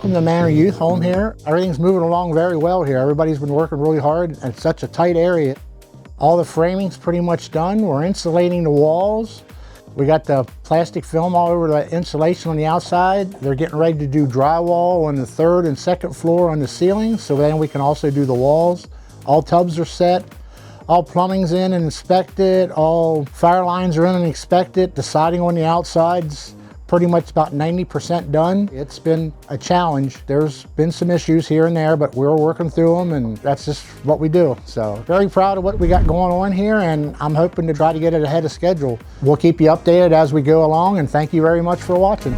Welcome to Manor Youth Home here. Everything's moving along very well here. Everybody's been working really hard. It's such a tight area. All the framing's pretty much done. We're insulating the walls. We got the plastic film all over the insulation on the outside. They're getting ready to do drywall on the third and second floor on the ceiling, so then we can also do the walls. All tubs are set. All plumbing's in and inspected. All fire lines are in and inspected. The siding on the outside's pretty much about 90% done. It's been a challenge. There's been some issues here and there, but we're working through them, and that's just what we do. So very proud of what we got going on here, and I'm hoping to try to get it ahead of schedule. We'll keep you updated as we go along, and thank you very much for watching.